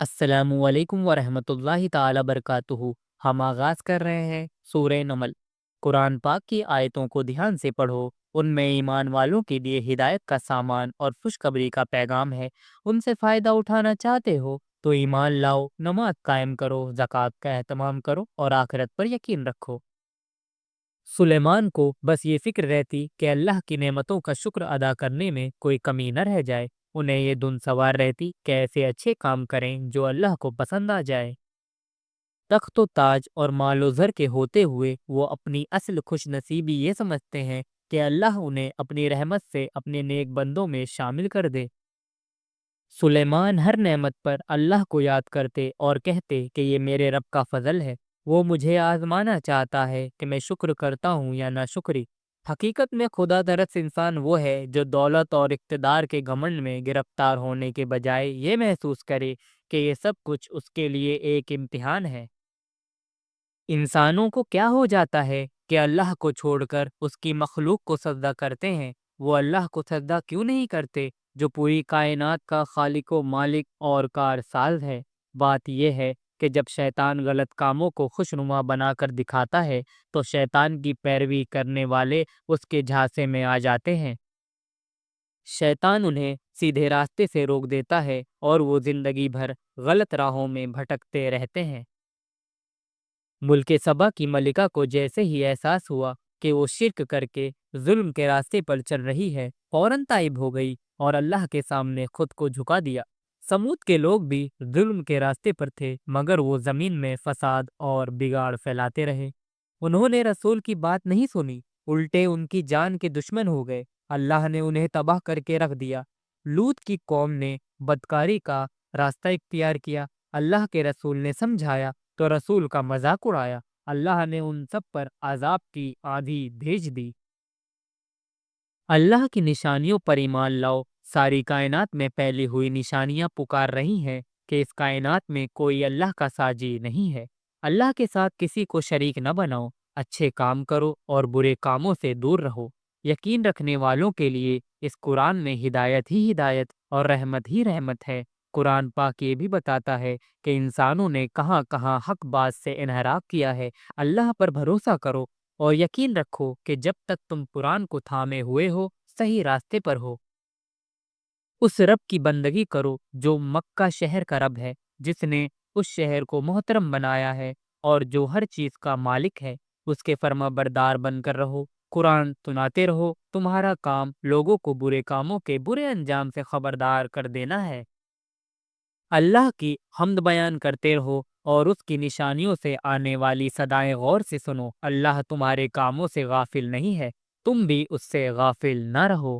السلام علیکم ورحمۃ اللہ تعالی برکاتہ۔ ہم آغاز کر رہے ہیں سورہ نمل۔ قرآن پاک کی آیتوں کو دھیان سے پڑھو، ان میں ایمان والوں کے لیے ہدایت کا سامان اور خوشخبری کا پیغام ہے۔ ان سے فائدہ اٹھانا چاہتے ہو تو ایمان لاؤ، نماز قائم کرو، زکوٰۃ کا اہتمام کرو اور آخرت پر یقین رکھو۔ سلیمان کو بس یہ فکر رہتی کہ اللہ کی نعمتوں کا شکر ادا کرنے میں کوئی کمی نہ رہ جائے۔ انہیں یہ دھن سوار رہتی کہ ایسے اچھے کام کریں جو اللہ کو پسند آ جائے۔ تخت و تاج اور مال و زر کے ہوتے ہوئے وہ اپنی اصل خوش نصیبی یہ سمجھتے ہیں کہ اللہ انہیں اپنی رحمت سے اپنے نیک بندوں میں شامل کر دے۔ سلیمان ہر نعمت پر اللہ کو یاد کرتے اور کہتے کہ یہ میرے رب کا فضل ہے، وہ مجھے آزمانا چاہتا ہے کہ میں شکر کرتا ہوں یا نہ شکری۔ حقیقت میں خدا درست انسان وہ ہے جو دولت اور اقتدار کے گھمنڈ میں گرفتار ہونے کے بجائے یہ محسوس کرے کہ یہ سب کچھ اس کے لیے ایک امتحان ہے۔ انسانوں کو کیا ہو جاتا ہے کہ اللہ کو چھوڑ کر اس کی مخلوق کو سجدہ کرتے ہیں؟ وہ اللہ کو سجدہ کیوں نہیں کرتے جو پوری کائنات کا خالق و مالک اور کارساز ہے؟ بات یہ ہے کہ جب شیطان غلط کاموں کو خوشنما بنا کر دکھاتا ہے تو شیطان کی پیروی کرنے والے اس کے جھانسے میں آ جاتے ہیں۔ شیطان انہیں سیدھے راستے سے روک دیتا ہے اور وہ زندگی بھر غلط راہوں میں بھٹکتے رہتے ہیں۔ ملک سبا کی ملکہ کو جیسے ہی احساس ہوا کہ وہ شرک کر کے ظلم کے راستے پر چل رہی ہے، فوراً تائب ہو گئی اور اللہ کے سامنے خود کو جھکا دیا۔ سمود کے لوگ بھی ظلم کے راستے پر تھے، مگر وہ زمین میں فساد اور بگاڑ پھیلاتے رہے۔ انہوں نے رسول کی بات نہیں سنی، الٹے ان کی جان کے دشمن ہو گئے۔ اللہ نے انہیں تباہ کر کے رکھ دیا۔ لوط کی قوم نے بدکاری کا راستہ اختیار کیا۔ اللہ کے رسول نے سمجھایا تو رسول کا مذاق اڑایا۔ اللہ نے ان سب پر عذاب کی آندھی بھیج دی۔ اللہ کی نشانیوں پر ایمان لاؤ۔ ساری کائنات میں پھیلی ہوئی نشانیاں پکار رہی ہیں کہ اس کائنات میں کوئی اللہ کا ساجی نہیں ہے۔ اللہ کے ساتھ کسی کو شریک نہ بناؤ، اچھے کام کرو اور برے کاموں سے دور رہو۔ یقین رکھنے والوں کے لیے اس قرآن میں ہدایت ہی ہدایت اور رحمت ہی رحمت ہے۔ قرآن پاک یہ بھی بتاتا ہے کہ انسانوں نے کہاں کہاں حق بات سے انحراف کیا ہے۔ اللہ پر بھروسہ کرو اور یقین رکھو کہ جب تک تم قرآن کو تھامے ہوئے ہو، صحیح راستے پر ہو۔ اس رب کی بندگی کرو جو مکہ شہر کا رب ہے، جس نے اس شہر کو محترم بنایا ہے اور جو ہر چیز کا مالک ہے۔ اس کے فرما بردار بن کر رہو، قرآن سناتے رہو۔ تمہارا کام لوگوں کو برے کاموں کے برے انجام سے خبردار کر دینا ہے۔ اللہ کی حمد بیان کرتے رہو اور اس کی نشانیوں سے آنے والی صدائیں غور سے سنو۔ اللہ تمہارے کاموں سے غافل نہیں ہے، تم بھی اس سے غافل نہ رہو۔